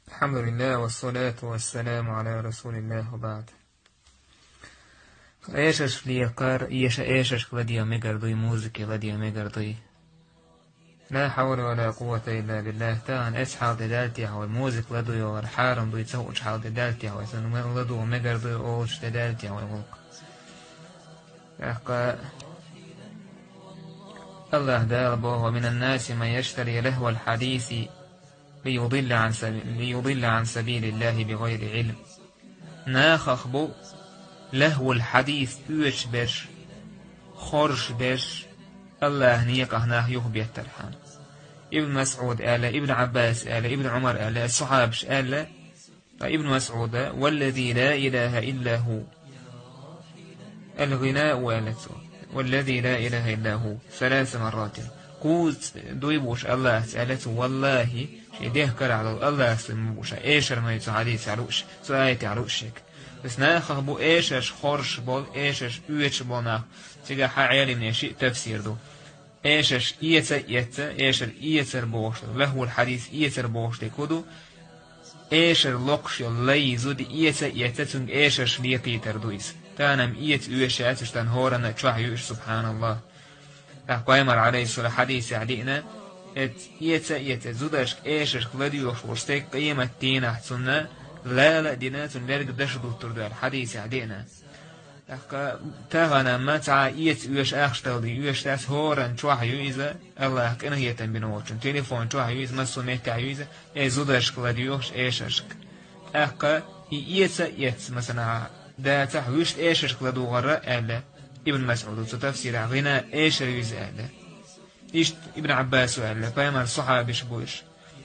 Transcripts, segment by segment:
الحمد لله والصلاة والسلام على رسول الله وبعد. ايشش ليقار ايشش لدي مقردوي موزيكي لدي مقردوي لا حول ولا قوة إلا بالله. تان اسحال دالتي هو الموزيك لدوي والحارم دوي تسوش حال دالتي هو سنو لدو مقردوي اوش دالتي هو الغلق أحقا الله دال بوه من الناس من يشتري لهو الحديث ليضل عن سبيل الله بغير علم. ناخخ بو لهو الحديث اوش بش خرج بش الله نيقه ناه يخبيه ترحان. ابن مسعود قال، ابن عباس قال، ابن عمر قال، الصحابش قال. فابن مسعود والذي لا إله إلا هو الغناء والته والذي لا إله إلا هو 3 مرات قوت دويبوش الله سألته والله شيديه كرع الله سموش إيشر ما يتعديس عروش سؤالي عروشك بس ناخه بو إيشش خرش بول إيشش اويتش بونا تيجا حعيالي من شيء تفسير دو إيشش إيشر إيتر بوش له الحديث إيتر بوش لكودو إيشر لقش اللي زود إيتر إيشش ليقيتر دويس تانم اويشاتش تان هورنا تشوح سبحان الله. قايمر عليه الصلاة حديث علينا إيتا زودش إيشش خلديوش ورستيك قيمة تينا حسنا لا دينات لرق دشدو تردو حديث علينا. تاغنا ما تعا اويش اخشتالي اويش تاس هورن تشوح يويزا الله كنا هيتن بنوچن تليفون تشوح يويز مسو ميتا يويزا زودش خلديوش إيششك إيتا مثلا دا تحويش إيشش خلدو غراء ألا ابن مسعود تفسير غنى إيش يويز ألا إيش ابن عباس ألا بايمر صحابي شبوش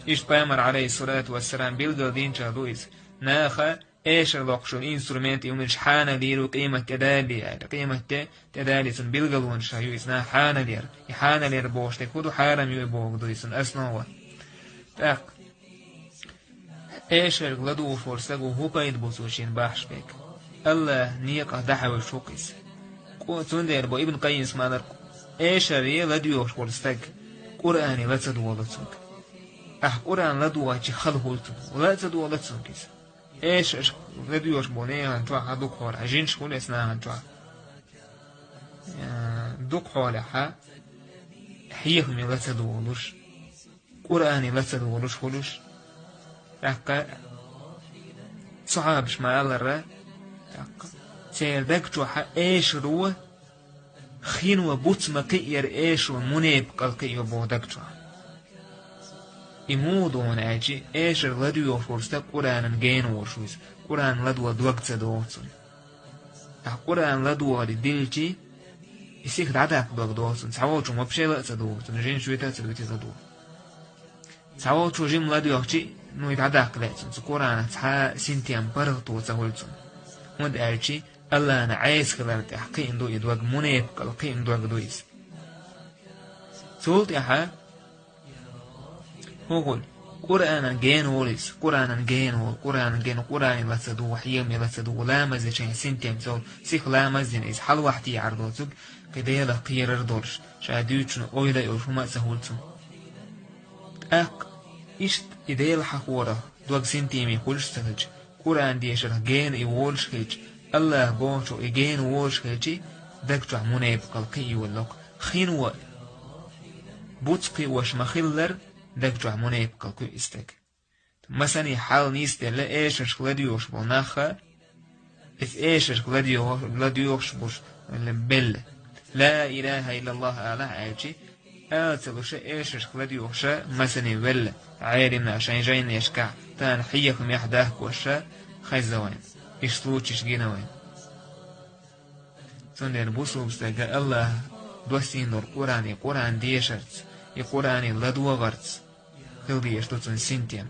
إيش بايمر عليه الصلاة والسلام بيلغل دين شادويز ناخا إيش لوقشو الإنسترومنت يومش حانا ليرو قيمة تدالي قيمة تدالي سن بيلغلون شايويز نا حانا لير يحانا لير بوش تكودو حارم يوبوغ دويسن أسنوه تاق إيش لدو فرسقو هو بايد بوسوشين باحش بيك الله نيقه دحوي شوقيس تندير بو ابن قيم اسمه إيشري لديوش فرسق قرآني لا تدولتسك قرآن لدوش خلهولتن ولا تدولتسكيس إيش لديوش بونيه هنتوا هدوك حول عجينش كل اسمها هنتوا دوك حول حيهم لا تدولش قرآني لا تدولش خلوش صحابش ما الله را سيردك جوحا إيش روه خينو بوت مكير إيش ومنيب قلقي وبودك جوحا إمودون أجي إيش لديو فرستا قرآن جين ورشويس قرآن لدو دوقت دوتون قرآن لدو دلجي يسيخ دعدك دوتون سعوشو مبشي لأت دوتون جين شويتا تلوتي دو سعوشو جيم لديو أخشي نو يدعدك لأتون قرآن سحا سنتيان برغتو تهولتون مد أجي الله أنا عايز خلالت أحقين دو يدوغ منيب قلقين دوغ دويس سولت أحا هقول قرآن جين وليس قرآن جين قرآن لسدو وحيم لسدو لا مزيشين سنتيم سول سيخ لا مزين إز حل وحتي عرضوتك كده لقير دورش شاديوشن أويلا يوشوما سهولتون أق إشت إده لحقورة دوغ سنتيمي خلش سهج قرآن ديشر جين يولش هيج الله بونشو إجين وولش هيجي دكتور منيب قلقي واللق خينو بوتقي وش مخلر دكتور منيب قلقي استك مثلا حال نيست لا إيشش غلاديوش بوناخا إف إيشش غلاديوش بوش بل لا إله إلا الله أعلى عاجي آتلوش إيشش غلاديوش مثلا بل عيرنا عشان جاين يشكع تان حيكم يحداه كوشا خيزوين إشلوتش جينوين تندر بوسو بستاقا الله دوستين دور قرآن ديشرت قرآن لدو غرت خلدي يشلوتن سنتين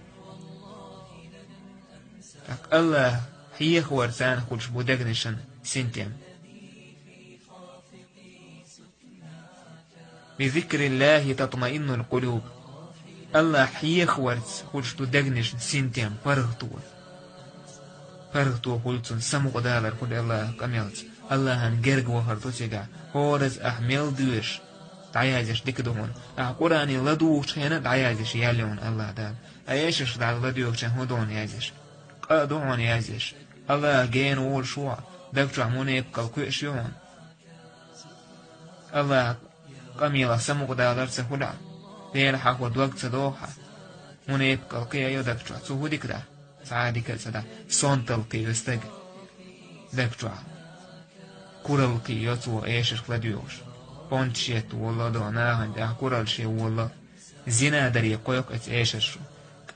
الله هي خوارتان خلش بودقنشن سنتين بذكر الله تطمئن القلوب الله هي خوارت خلش بودقنشن سنتين فرغتو قلتن سمو دالر كل الله كميلت الله هنجرق وهرتو تيقع هورز أحمل دوش دعيازش دكدون قرآني لدوش هنا دعيازش يالون الله دال أيشش دال لدوش هدون يازش قادون يازش الله جين وول شوع دكتور عموني يبقى كويشون الله قميلة سمو دالر سهولا دير حق ودوق صدوحة موني يبقى قيا يدكتور سهودك دا سعادك سدا صون تلقي يستق دكتور كورلقي يطو ايشش لدوش بونتشيت والله دوناهن ده كورل شي والله زنا دري قويق ات ايشش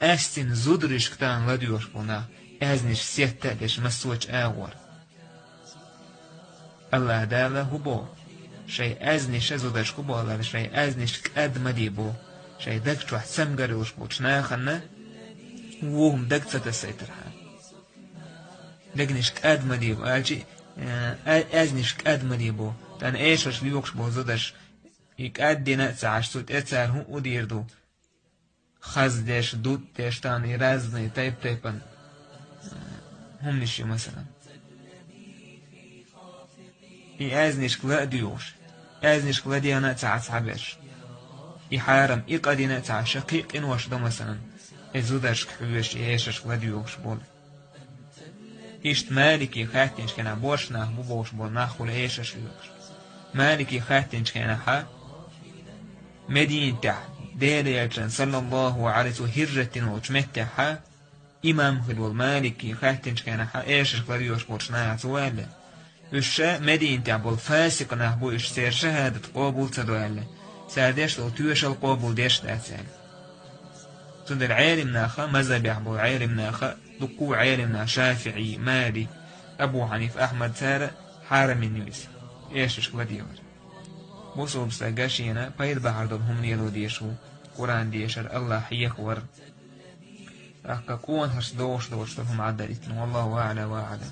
أستن زودرش كتان لديوش بنا أزنش سيتا دش مسوش آور الله داله هبو شيء أزنش زودرش كبالا شيء أزنش كأد مديبو شيء دكتو حسم قروش بوش ناخنا وهم دكتو تسيترها دكنش كأد مديبو أزنش كأد مديبو تان إيشش ليوكش بو زودرش يكأد دينا تسعش سوت اتسار هم أديردو خزدش دودش تاني رازني تيبن هم نشي مثلا أزنش كلا ديوش أزنش كلا ديانا تعبش يحارم إقادينا تعشقيق إن وشدا مثلا إزودش كحوش يعيشش كلا ديوش بول إشت مالكي خاتنش كنا بوشنا بوش بول ناخول عيشش يوش مالكي خاتنش كنا حا مدين تحت دير صلى الله عليه وسلم وتمتعها إمام خلو المالكي خاتنش كان إيش خليوش بورشنا سؤال الشاء مدين تعبول فاسق نحبو إش سير شهادة قابل تدوال سادش لو توش القابل ديش تأسال تدر عالم ناخا مذهب يحبو عالم ناخا دقو عالم نا شافعي مالي أبو حنيف أحمد سارة حارم النيوس إيش خليوش بوصوب ساقاشينا بايد بحردب هم نيلو ديشو قرآن ديشر الله حيك ور أكا كون هش دوش هم عدالتن والله أعلى وأعلم